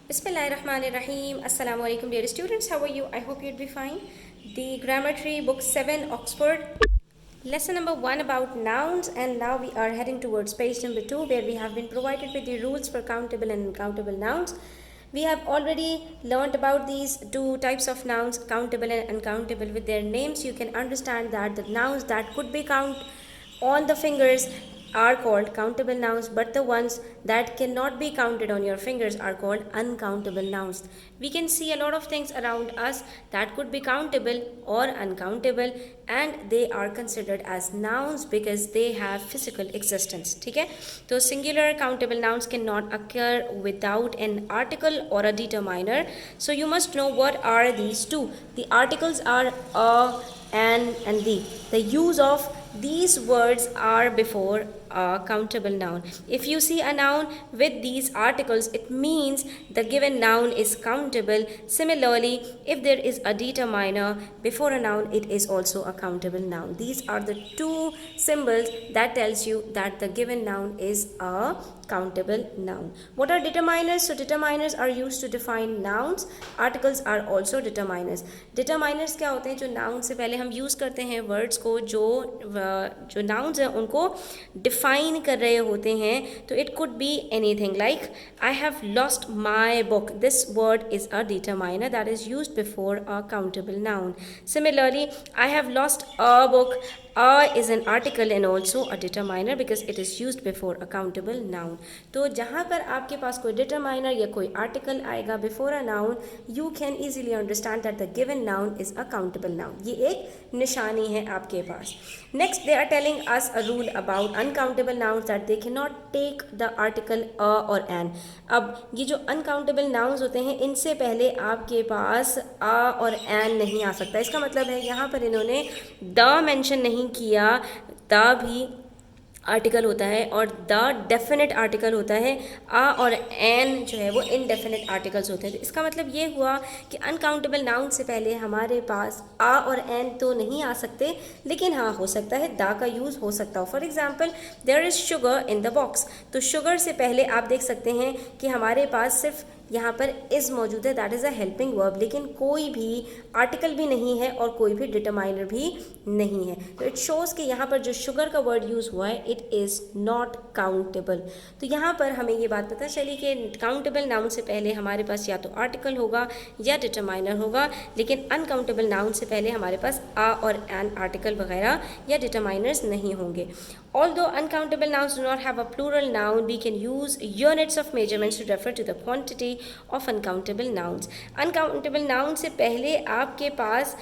Bismillahirrahmanirrahim. Assalamu alaikum, dear students. How are you? I hope you'd be fine. The Grammar Tree, Book 7, Oxford. Lesson number 1 about nouns, and now we are heading towards page number 2, where we have been provided with the rules for countable and uncountable nouns. We have already learned about these two types of nouns, countable and uncountable. With their names, you can understand that the nouns that could be count on the fingers are called countable nouns, but the ones that cannot be counted on your fingers are called uncountable nouns. We can see a lot of things around us that could be countable or uncountable, and they are considered as nouns because they have physical existence. ठीक है, तो singular countable nouns cannot occur without an article or a determiner. So you must know what are these two. The articles are a, an, and the. The use of these words are before a countable noun. If you see a noun with these articles, it means the given noun is countable. Similarly, if there is a determiner before a noun, it is also a countable noun. These are the two symbols that tells you that the given noun is a countable noun. What are determiners? So determiners are used to define nouns. Articles are also determiners. Determiners क्या होते हैं? जो noun से पहले हम use करते हैं words को, जो nouns हैं उनको define कर रहे होते हैं. तो it could be anything like I have lost my book. This word is a determiner that is used before a countable noun. Similarly, I have lost a book. A is an article and also a determiner because it is used before a countable noun. तो जहाँ पर आपके पास कोई determiner या कोई article आएगा before a noun, you can easily understand that the given noun is a countable noun. ये एक निशानी है आपके पास. Next, they are telling us a rule about uncountable nouns that they cannot take the article a or an. अब ये जो uncountable nouns होते हैं, इनसे पहले आपके पास a और an नहीं आ सकता. इसका मतलब है यहाँ पर इन्होंने the mention नहीं किया. द भी आर्टिकल होता है और द डेफिनेट आर्टिकल होता है. आ और एन जो है वो इनडेफिनेट आर्टिकल्स होते हैं. तो इसका मतलब ये हुआ कि अनकाउंटेबल नाउन से पहले हमारे पास आ और एन तो नहीं आ सकते, लेकिन हाँ हो सकता है द का यूज़ हो सकता हो. For example, there is sugar in the box. तो शुगर से पहले आप देख सकते हैं कि हमारे पास सिर्फ यहाँ पर इज़ मौजूद है, that is a helping verb, लेकिन कोई भी आर्टिकल भी नहीं है और कोई भी डिटरमाइनर भी नहीं है. तो इट शोज़ कि यहाँ पर जो शुगर का वर्ड यूज़ हुआ है इट इज़ नॉट काउंटेबल. तो यहाँ पर हमें ये बात पता चली कि काउंटेबल नाउन से पहले हमारे पास या तो आर्टिकल होगा या डिटरमाइनर होगा, लेकिन अनकाउंटेबल नाउन से पहले हमारे पास आ और एन आर्टिकल वगैरह या डिटरमाइनर्स नहीं होंगे. Although uncountable nouns do not have a plural noun, we can use units of measurements to refer to the quantity of uncountable nouns. Uncountable noun से पहले आपके पास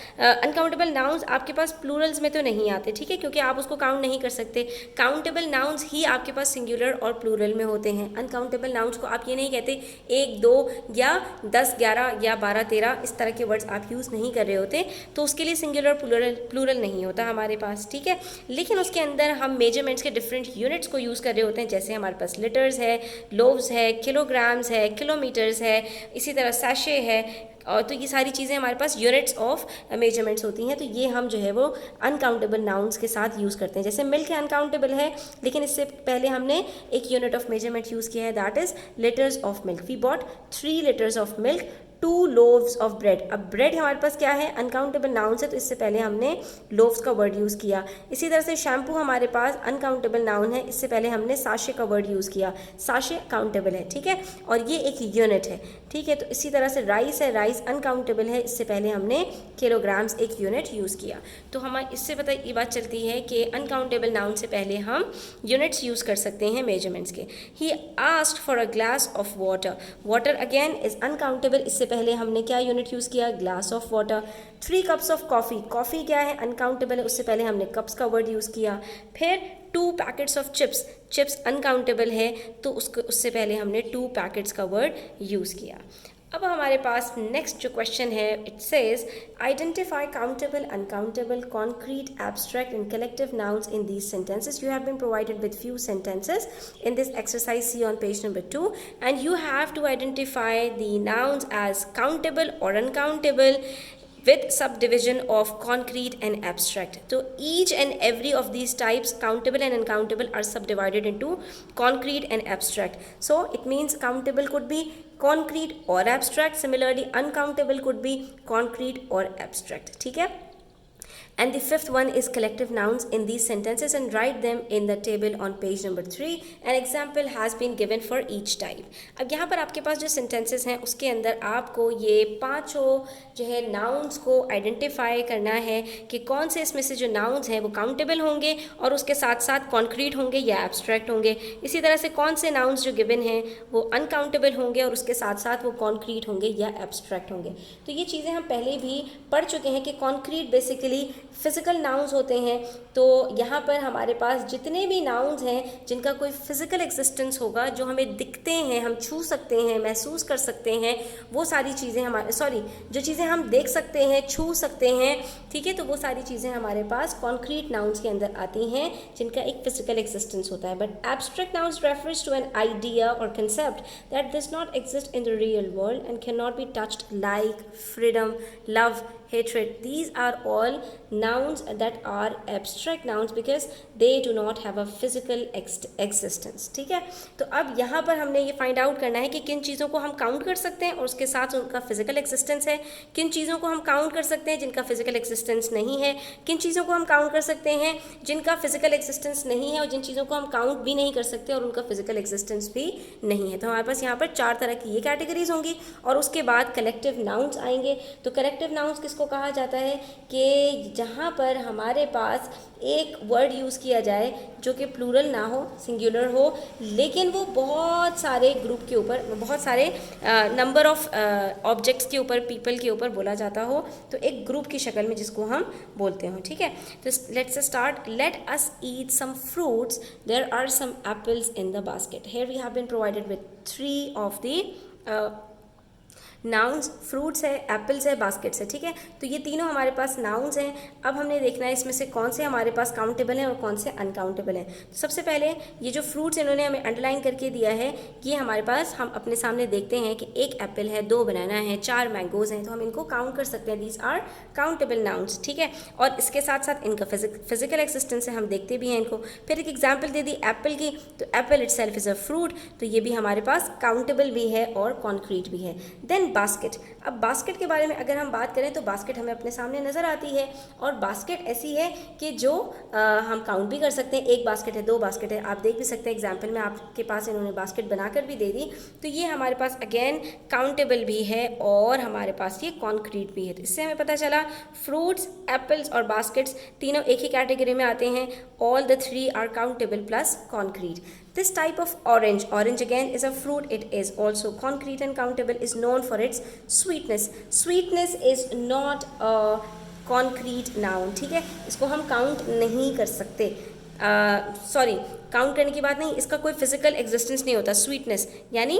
uncountable nouns आपके पास plurals में तो नहीं आते, ठीक है, क्योंकि आप उसको काउंट नहीं कर सकते. countable nouns ही आपके पास singular और plural में होते हैं. uncountable nouns को आप ये नहीं कहते 1 2 या 10 11 या 12 13 इस तरह के वर्ड्स आप यूज़ नहीं कर रहे होते, तो उसके लिए singular plural नहीं होता हमारे पास, ठीक है. लेकिन उसके अंदर हम मेजरमेंट्स के डिफरेंट यूनिट्स को यूज़ कर रहे होते हैं, जैसे हमारे पास लीटर्स है, लोव्स है, किलोग्राम्स है, किलोमीटर्स है, इसी तरह सैशे है. और तो ये सारी चीज़ें हमारे पास यूनिट्स ऑफ मेजरमेंट्स होती हैं. तो ये हम जो है वो अनकाउंटेबल नाउन्स के साथ यूज़ करते हैं. जैसे मिल्क अनकाउंटेबल है, लेकिन इससे पहले हमने एक यूनिट ऑफ मेजरमेंट यूज़ किया है, that is litres of milk. We bought 3 litres of milk, 2 loaves of bread. अब ब्रेड हमारे पास क्या है, अनकाउंटेबल नाउन है, तो इससे पहले हमने लोव्स का वर्ड यूज़ किया. इसी तरह से शैम्पू हमारे पास अनकाउंटेबल नाउन है, इससे पहले हमने साशे का वर्ड यूज़ किया. साशे काउंटेबल है, ठीक है, और ये एक यूनिट है, ठीक है. तो इसी तरह से राइस है, राइस अनकाउंटेबल है, इससे पहले हमने किलोग्राम्स एक यूनिट यूज़ किया. तो हम इससे पता ये बात चलती है कि अनकाउंटेबल नाउन से पहले हम यूनिट्स यूज़ कर सकते हैं मेजरमेंट्स के. He asked for a glass of water. Water again is uncountable, इससे पहले हमने क्या यूनिट यूज़ किया, glass of water. 3 cups of coffee. Coffee क्या है, अनकाउंटेबल है, उससे पहले हमने कप्स का वर्ड यूज़ किया. फिर 2 packets of chips. Chips uncountable है, तो उससे पहले हमने 2 पैकेट्स का वर्ड यूज़ किया. अब हमारे पास नेक्स्ट जो क्वेश्चन है, it says identify countable, uncountable, concrete, abstract and collective nouns in these sentences. You have been provided with few sentences in this exercise. See on page number 2, and you have to identify the nouns as countable or uncountable with subdivision of concrete and abstract. So each and every of these types, countable and uncountable, are subdivided into concrete and abstract. So it means countable could be concrete or abstract. Similarly, uncountable could be concrete or abstract. ठीक है. And the fifth one is collective nouns in these sentences, and write them in the table on page number 3. An example has been given for each type. अब यहाँ पर आपके पास जो sentences हैं उसके अंदर आपको ये पांचों जो है nouns को identify करना है कि कौन से इसमें से जो nouns हैं वो countable होंगे और उसके साथ साथ concrete होंगे या abstract होंगे. इसी तरह से कौन से nouns जो given हैं वो uncountable होंगे और उसके साथ साथ वो concrete होंगे या abstract होंगे. तो ये चीज़ें हम पहले भी पढ़ चुके हैं कि concrete basically फिजिकल नाउन्स होते हैं. तो यहाँ पर हमारे पास जितने भी नाउन्स हैं जिनका कोई फिजिकल एग्जिस्टेंस होगा, जो हमें दिखते हैं, हम छू सकते हैं, महसूस कर सकते हैं, वो सारी चीज़ें हमारे जो चीज़ें हम देख सकते हैं, छू सकते हैं, ठीक है, तो वो सारी चीज़ें हमारे पास कॉन्क्रीट नाउन्स के अंदर आती हैं जिनका एक फिजिकल एग्जिस्टेंस होता है. But abstract nouns refers to an idea और concept that does not exist in the real world and can not be touched, like freedom, love, hatred. These are all nouns that are abstract nouns because they do not have a physical existence. ठीक है. तो अब यहाँ पर हमने ये find out करना है कि किन चीज़ों को हम काउंट कर सकते हैं और उसके साथ उनका फिजिकल एग्जिस्टेंस है, किन चीज़ों को हम काउंट कर सकते हैं जिनका फिजिकल एग्जिस्टेंस नहीं है, किन चीज़ों को हम काउंट कर सकते हैं जिनका फिजिकल एग्जिस्टेंस नहीं है और जिन चीज़ों को हम काउंट भी नहीं कर सकते और उनका फिजिकल एग्जिस्टेंस भी नहीं है. तो हमारे पास यहाँ पर 4 तरह की ये कैटेगरीज होंगी और उसके बाद कलेक्टिव नाउन्स आएंगे. तो कलेक्टिव नाउन्स किसको कहा जाता है कि जहाँ पर हमारे पास एक वर्ड यूज़ किया जाए जो कि प्लूरल ना हो, सिंगुलर हो, लेकिन वो बहुत सारे ग्रुप के ऊपर, बहुत सारे नंबर ऑफ ऑब्जेक्ट्स के ऊपर, पीपल के ऊपर बोला जाता हो, तो एक ग्रुप की शक्ल में जिसको हम बोलते हो. ठीक है. तो let's start. Let us eat some fruits, there are some apples in the basket. Here we have been provided with 3 of the nouns. Fruits है, एप्पल्स है, बास्केट्स है. ठीक है. तो ये तीनों हमारे पास नाउन्स हैं. अब हमने देखना है इसमें से कौन से हमारे पास काउंटेबल हैं और कौन से अनकाउंटेबल हैं. तो सबसे पहले ये जो फ्रूट्स इन्होंने हमें अंडरलाइन करके दिया है, ये हमारे पास, हम अपने सामने देखते हैं कि 1 एप्पल है, 2 बनाना है, 4 मैंगोज़ हैं, तो हम इनको काउंट कर सकते हैं. These are countable nouns. ठीक है. और इसके साथ साथ इनका फिजिकल एक्सिस्टेंस है, हम देखते भी हैं इनको. फिर एक एग्जाम्पल दे दी एप्पल की, तो Apple itself is a fruit, तो ये भी हमारे पास काउंटेबल भी है और कॉन्क्रीट भी है. Then basket. अब बास्केट के बारे में अगर हम बात करें तो बास्केट हमें अपने सामने नज़र आती है और बास्केट ऐसी है कि जो हम काउंट भी कर सकते हैं. 1 बास्केट है, 2 बास्केट है, आप देख भी सकते हैं. एग्जाम्पल में आपके पास इन्होंने बास्केट बनाकर भी दे दी. तो ये हमारे पास अगेन काउंटेबल भी है और हमारे पास ये कॉन्क्रीट भी है. तो इससे हमें पता चला फ्रूट्स, एप्पल्स और बास्केट्स तीनों एक ही कैटेगरी में आते हैं. All the 3 are countable plus concrete. This type of orange again is a fruit. It is also concrete and countable, is known for its sweetness. Sweetness is not a concrete noun. ठीक है. इसको हम count नहीं कर सकते. Sorry, count करने की बात नहीं, इसका कोई फिजिकल एग्जिस्टेंस नहीं होता. स्वीटनेस यानी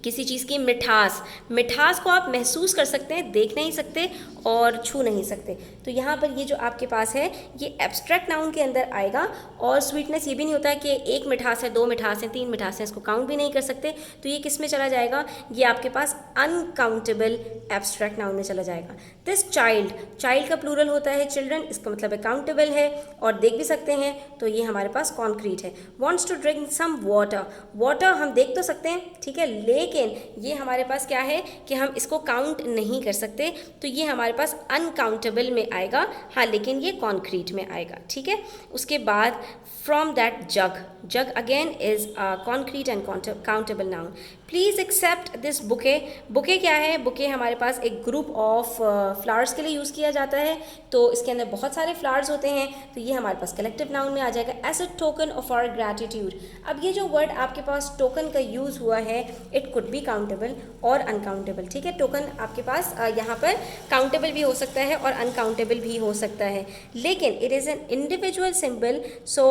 किसी चीज़ की मिठास, मिठास को आप महसूस कर सकते हैं, देख नहीं सकते और छू नहीं सकते. तो यहाँ पर ये जो आपके पास है ये एब्स्ट्रैक्ट नाउन के अंदर आएगा. और स्वीटनेस ये भी नहीं होता है कि 1 मिठास है, 2 मिठास है, 3 मिठास है, इसको काउंट भी नहीं कर सकते. तो ये किस में चला जाएगा, ये आपके पास अनकाउंटेबल एब्स्ट्रैक्ट नाउन में चला जाएगा. दिस चाइल्ड, चाइल्ड का प्लूरल होता है चिल्ड्रन, इसका मतलब है काउंटेबल है और देख भी सकते हैं, तो ये हमारे पास कॉन्क्रीट है. Wants to drink some water, water हम देख तो सकते हैं, ठीक है, लेकिन ये हमारे पास क्या है कि हम इसको काउंट नहीं कर सकते. तो ये हमारे पास अनकाउंटेबल में आएगा. हाँ, लेकिन ये कॉन्क्रीट में आएगा. ठीक है. उसके बाद from that jug, jug again is concrete and countable noun. Please accept this bouquet. Bouquet क्या है, बुके हमारे पास एक ग्रुप ऑफ फ्लावर्स के लिए यूज़ किया जाता है. तो इसके अंदर बहुत सारे फ्लावर्स होते हैं, तो ये हमारे पास कलेक्टिव नाउन में आ जाएगा. As a token of our gratitude. अब ये जो वर्ड आपके पास टोकन का यूज़ हुआ है, इट कुड बी काउंटेबल और अनकाउंटेबल. ठीक है. टोकन आपके पास यहाँ पर काउंटेबल भी हो सकता है और अनकाउंटेबल भी हो सकता है, लेकिन it is an individual symbol. So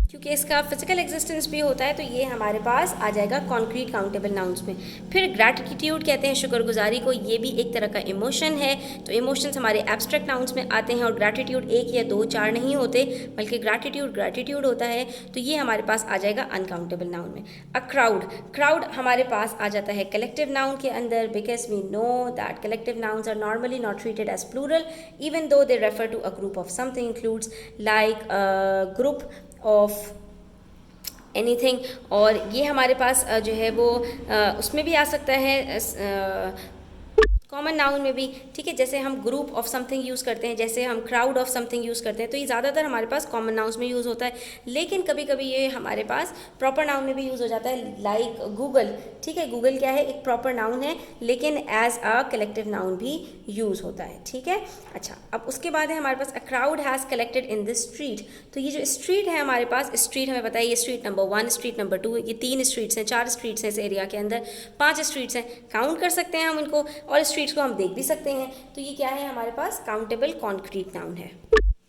क्योंकि इसका फिजिकल एग्जिस्टेंस भी होता है, तो ये हमारे पास आ जाएगा कॉन्क्रीट काउंटेबल नाउन्स में. फिर ग्रैटिट्यूड कहते हैं शुक्रगुजारी को. ये भी एक तरह का इमोशन है. तो इमोशंस हमारे एब्स्ट्रैक्ट नाउन्स में आते हैं और ग्रैटिट्यूड 1 या 2, 4 नहीं होते, बल्कि ग्रैटिट्यूड होता है. तो ये हमारे पास आ जाएगा अनकाउंटेबल नाउन में. अ क्राउड, क्राउड हमारे पास आ जाता है कलेक्टिव नाउन के अंदर, because we know that collective nouns are normally not treated as plural even though they refer to a group of something, includes like group of anything. और ये हमारे पास जो है वो उसमें भी आ सकता है, कॉमन नाउन में भी, ठीक है। जैसे हम ग्रुप ऑफ समथिंग यूज़ करते हैं, जैसे हम क्राउड ऑफ समथिंग यूज़ करते हैं, तो ये ज़्यादातर हमारे पास कॉमन नाउन्स में यूज़ होता है। लेकिन कभी कभी ये हमारे पास प्रॉपर नाउन में भी यूज़ हो जाता है, लाइक गूगल, ठीक है। गूगल क्या है, एक प्रॉपर नाउन है, लेकिन एज अ कलेक्टिव नाउन भी यूज़ होता है, ठीक है। अच्छा, अब उसके बाद है हमारे पास a crowd has collected in this street. तो ये जो स्ट्रीट है हमारे पास, स्ट्रीट हमें पता है, ये स्ट्रीट नंबर 1, स्ट्रीट नंबर 2, ये 3 स्ट्रीट्स हैं, 4 स्ट्रीट्स हैं इस एरिया के अंदर, 5 स्ट्रीट्स हैं, काउंट कर सकते हैं हम इनको, और स्ट्रीट्स को हम देख भी सकते हैं। तो ये क्या है हमारे पास, काउंटेबल कॉन्क्रीट नाउन है।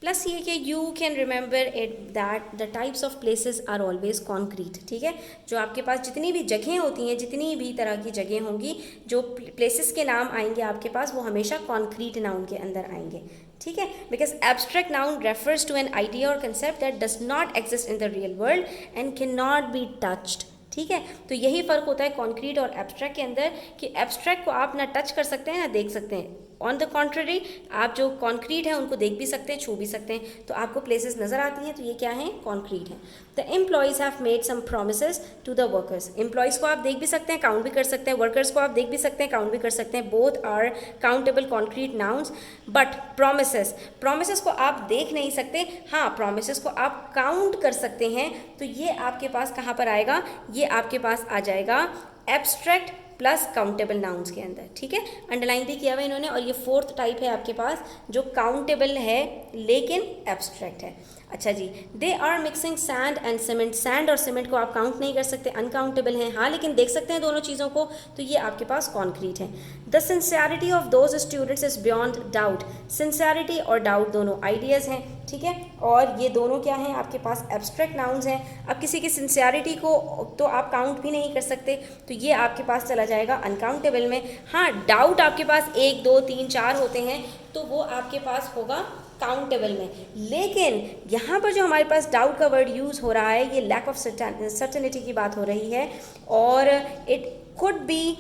प्लस ये कि you can remember it that the types of places are always concrete, ठीक है। जो आपके पास जितनी भी जगहें होती हैं, जितनी भी तरह की जगह होंगी, जो प्लेसेस के नाम आएंगे आपके पास, वो हमेशा कॉन्क्रीट नाउन के अंदर आएंगे, ठीक है। Because abstract noun refers to an idea और concept that does not exist in the real world and can not be touched, ठीक है। तो यही फ़र्क होता है कॉन्क्रीट और एब्स्ट्रैक्ट के अंदर, कि एब्स्ट्रैक्ट को आप ना टच कर सकते हैं ना देख सकते हैं। ऑन द कॉन्ट्ररी, आप जो कॉन्क्रीट है उनको देख भी सकते हैं, छू भी सकते हैं, तो आपको प्लेसेस नज़र आती हैं, तो ये क्या है, कॉन्क्रीट है। The employees have made some promises to the workers. Employees को आप देख भी सकते हैं, काउंट भी कर सकते हैं, वर्कर्स को आप देख भी सकते हैं, काउंट भी कर सकते हैं, both are countable concrete nouns. But promises, promises को आप देख नहीं सकते, हाँ प्रोमिसेस को आप काउंट कर सकते हैं। तो ये आपके पास कहाँ पर आएगा, ये आपके पास आ जाएगा एब्स्ट्रैक्ट प्लस काउंटेबल नाउन्स के अंदर, ठीक है। अंडरलाइन भी किया हुआ इन्होंने। और ये 4th टाइप है आपके पास, जो काउंटेबल है लेकिन एब्स्ट्रैक्ट है। अच्छा जी, they are mixing sand and cement. Sand और सीमेंट को आप काउंट नहीं कर सकते, अनकाउंटेबल हैं, हाँ लेकिन देख सकते हैं दोनों चीज़ों को, तो ये आपके पास कॉन्क्रीट है। The sincerity of those students is beyond doubt. Sincerity और डाउट दोनों आइडियाज़ हैं, ठीक है। और ये दोनों क्या हैं, आपके पास एब्स्ट्रैक्ट नाउन्स हैं। अब किसी की सिंसियरिटी को तो आप काउंट भी नहीं कर सकते, तो ये आपके पास चला जाएगा अनकाउंटेबल में। हाँ, डाउट आपके पास 1, 2, 3, 4 होते हैं, तो वो आपके पास होगा काउंटेबल में। लेकिन यहाँ पर जो हमारे पास डाउट का वर्ड यूज़ हो रहा है, ये लैक ऑफ सर्टेनिटी की बात हो रही है, और it could be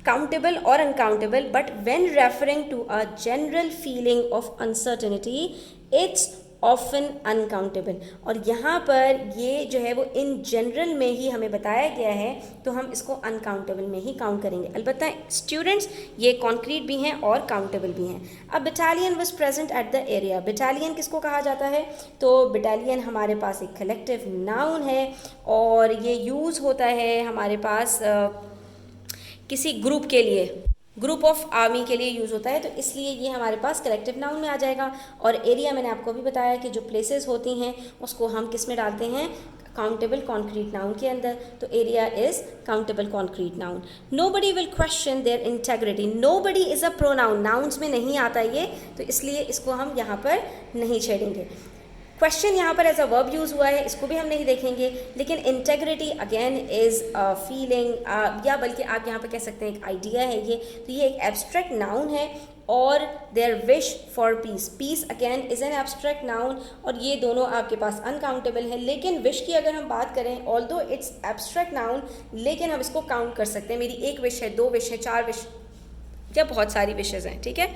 countable or uncountable, but when referring to a general feeling of uncertainty it's often uncountable। और यहाँ पर ये जो है वो इन जनरल में ही हमें बताया गया है, तो हम इसको अनकाउंटेबल में ही काउंट करेंगे। अलबत्ता स्टूडेंट्स ये कॉन्क्रीट भी हैं और काउंटेबल भी हैं। अब battalion was present at the area. Battalion किसको कहा जाता है, तो बटालियन हमारे पास एक कलेक्टिव नाउन है, और ये यूज़ होता है हमारे पास किसी ग्रुप के लिए, ग्रुप ऑफ आर्मी के लिए यूज़ होता है, तो इसलिए ये हमारे पास कलेक्टिव नाउन में आ जाएगा। और एरिया मैंने आपको अभी बताया कि जो प्लेसेस होती हैं उसको हम किस में डालते हैं, काउंटेबल कॉन्क्रीट नाउन के अंदर। तो area is countable concrete noun. Nobody will question their integrity. Nobody is a pronoun, nouns में नहीं आता ये, तो इसलिए इसको हम यहाँ पर नहीं छेड़ेंगे। क्वेश्चन यहाँ पर एज अ वर्ब यूज़ हुआ है, इसको भी हम नहीं देखेंगे। लेकिन integrity again is a feeling, या बल्कि आप यहाँ पर कह सकते हैं एक आइडिया है ये। तो ये एक एब्स्ट्रैक्ट नाउन है। और their wish for peace, peace again is an abstract noun, और ये दोनों आपके पास अनकाउंटेबल है। लेकिन विश की अगर हम बात करें, ऑल्दो इट्स एब्स्ट्रैक्ट नाउन, लेकिन हम इसको काउंट कर सकते हैं। मेरी 1 विश है, 2 विश है, 4 विश, या बहुत सारी विशेज़ हैं, ठीक है।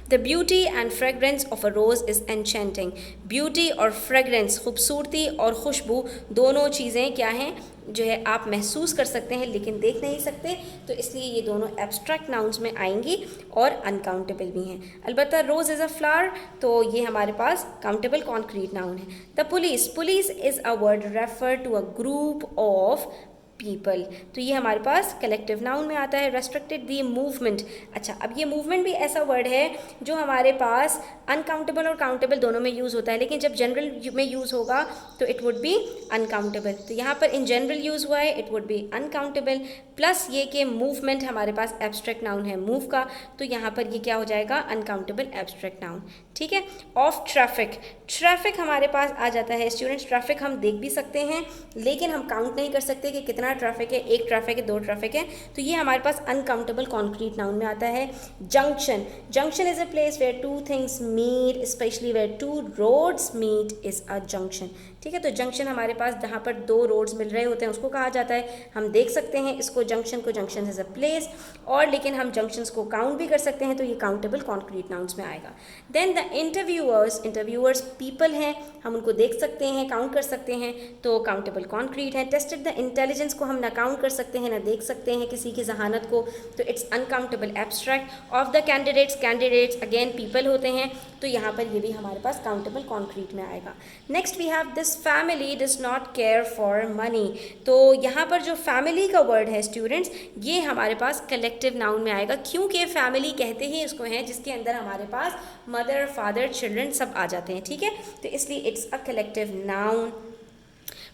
The beauty and fragrance of a rose is enchanting. Beauty और फ्रेगरेंस, खूबसूरती और खुशबू, दोनों चीज़ें क्या हैं, जो है आप महसूस कर सकते हैं लेकिन देख नहीं सकते, तो इसलिए ये दोनों एब्स्ट्रैक्ट नाउन्स में आएंगी और अनकाउंटेबल भी हैं। अलबत्ता रोज़ इज़ अ फ्लावर, तो ये हमारे पास काउंटेबल कॉन्क्रीट नाउन है। The police, police is a word refer to a group of people, तो ये हमारे पास कलेक्टिव नाउन में आता है। Restricted the movement. अच्छा, अब ये मूवमेंट भी ऐसा वर्ड है जो हमारे पास अनकाउंटेबल और काउंटेबल दोनों में यूज़ होता है, लेकिन जब जनरल में यूज़ होगा तो इट वुड बी अनकाउंटेबल। तो यहाँ पर इन जनरल यूज़ हुआ है, it would be uncountable. Plus ये कि मूवमेंट हमारे पास एब्स्ट्रैक्ट नाउन है मूव का, तो यहाँ पर ये क्या हो जाएगा, अनकाउंटेबल एब्स्ट्रैक्ट नाउन, ठीक है। ऑफ ट्रैफिक, ट्रैफिक हमारे पास आ जाता है स्टूडेंट्स। ट्रैफिक हम देख भी सकते हैं लेकिन हम काउंट नहीं कर सकते कि कितना ट्रैफिक है, 1 ट्रैफिक है, 2 ट्रैफिक है, तो ये हमारे पास अनकाउंटेबल कॉन्क्रीट नाउन में आता है। Junction, junction is a place where 2 things meet, specially where 2 roads meet is a junction, ठीक है। तो जंक्शन हमारे पास जहाँ पर 2 रोड्स मिल रहे होते हैं उसको कहा जाता है। हम देख सकते हैं इसको, जंक्शन को, जंक्शन इज अ प्लेस, और लेकिन हम जंक्शंस को काउंट भी कर सकते हैं, तो ये काउंटेबल कॉन्क्रीट नाउन्स में आएगा। Then the interviewers, interviewers people हैं, हम उनको देख सकते हैं, काउंट कर सकते हैं, तो काउंटेबल कॉन्क्रीट है। टेस्टेड द इंटेलिजेंस को हम ना काउंट कर सकते हैं ना देख सकते हैं किसी की जहानत को, तो it's uncountable abstract. Of the candidates again people होते हैं, तो यहाँ पर ये भी हमारे पास काउंटेबल कॉन्क्रीट में आएगा। Next we have this family does not care for money. तो यहाँ पर जो फैमिली का वर्ड है स्टूडेंट्स, ये हमारे पास कलेक्टिव नाउन में आएगा, क्योंकि फैमिली कहते ही इसको हैं जिसके अंदर हमारे पास मदर, फादर, चिल्ड्रन सब आ जाते हैं, ठीक है। तो इसलिए it's a collective noun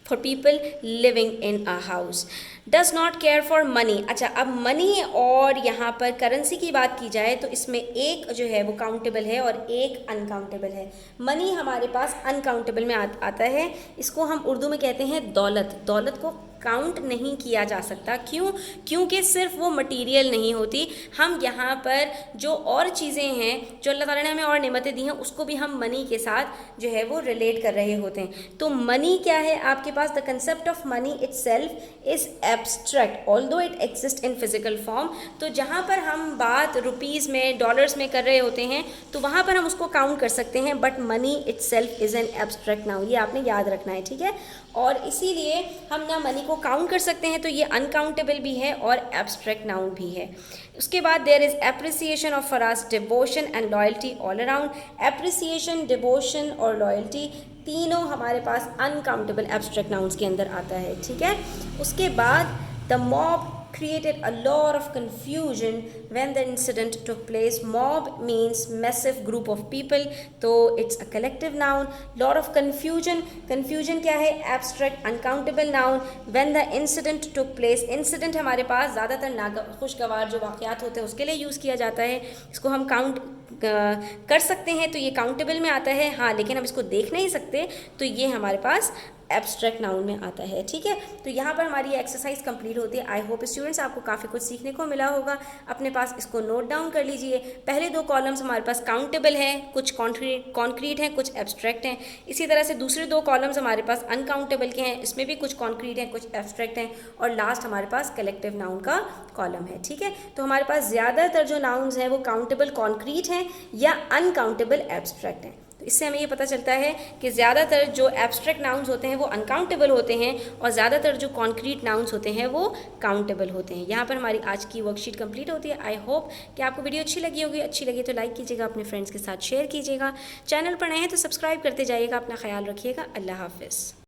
for people living in a house. Does not care for money. अच्छा, अब मनी और यहाँ पर करेंसी की बात की जाए तो इसमें एक जो है वो काउंटेबल है और एक अनकाउंटेबल है। मनी हमारे पास अनकाउंटेबल में आता है, इसको हम उर्दू में कहते हैं दौलत। दौलत को काउंट नहीं किया जा सकता, क्यों? क्योंकि सिर्फ वो मटेरियल नहीं होती, हम यहाँ पर जो और चीज़ें हैं जो अल्लाह ताला ने हमें और नेमतें दी हैं उसको भी हम मनी के साथ जो है वो रिलेट कर रहे होते हैं। तो मनी क्या है आपके पास? The concept of money itself is abstract although it exist in physical form. तो जहाँ पर हम बात रुपीज़ में, डॉलर्स में कर रहे होते हैं तो वहाँ पर हम उसको काउंट कर सकते हैं, but money itself is an abstract noun, ये आपने याद रखना है, ठीक है। और इसीलिए हम ना मनी को काउंट कर सकते हैं, तो ये अनकाउंटेबल भी है और एब्स्ट्रैक्ट नाउन भी है। उसके बाद there is appreciation of Faraz devotion and loyalty all around. Appreciation, devotion और लॉयल्टी तीनों हमारे पास अनकाउंटेबल एब्स्ट्रैक्ट नाउन्स के अंदर आता है, ठीक है। उसके बाद the mob created a lot of confusion when the incident took place. Mob means massive group of people, तो it's a collective noun. Lot of confusion, confusion क्या है? Abstract, uncountable noun. When the incident took place, incident हमारे पास ज़्यादातर नाखुशगवार जो वाक़यात होते हैं उसके लिए यूज़ किया जाता है, इसको हम काउंट कर सकते हैं, तो ये काउंटेबल में आता है। हाँ, लेकिन हम इसको देख नहीं सकते, तो ये हमारे पास एब्स्ट्रैक्ट नाउन में आता है, ठीक है। तो यहाँ पर हमारी एक्सरसाइज कंप्लीट होती है। आई होप स्टूडेंट्स आपको काफ़ी कुछ सीखने को मिला होगा। अपने पास इसको नोट डाउन कर लीजिए। पहले दो कॉलम्स हमारे पास काउंटेबल हैं, कुछ कॉन्क्रीट हैं, कुछ एब्स्ट्रैक्ट हैं। इसी तरह से दूसरे दो कॉलम्स हमारे पास अनकाउंटेबल के हैं, इसमें भी कुछ कॉन्क्रीट हैं, कुछ एब्स्ट्रैक्ट हैं, और लास्ट हमारे पास कलेक्टिव नाउन का कॉलम है, ठीक है। तो हमारे पास ज़्यादातर जो नाउन्स हैं वो काउंटेबल कॉन्क्रीट हैं या अनकाउंटेबल एब्स्ट्रैक्ट हैं। तो इससे हमें ये पता चलता है कि ज़्यादातर जो एब्स्ट्रैक्ट नाउन्स होते हैं वो अनकाउंटेबल होते हैं और ज़्यादातर जो कॉन्क्रीट नाउन्स होते हैं वो काउंटेबल होते हैं। यहाँ पर हमारी आज की वर्कशीट कंप्लीट होती है। आई होप कि आपको वीडियो अच्छी लगी होगी। अच्छी लगी तो लाइक कीजिएगा, अपने फ्रेंड्स के साथ शेयर कीजिएगा। चैनल पर नए हैं तो सब्सक्राइब करते जाइएगा। अपना ख्याल रखिएगा। अल्लाह हाफिज़।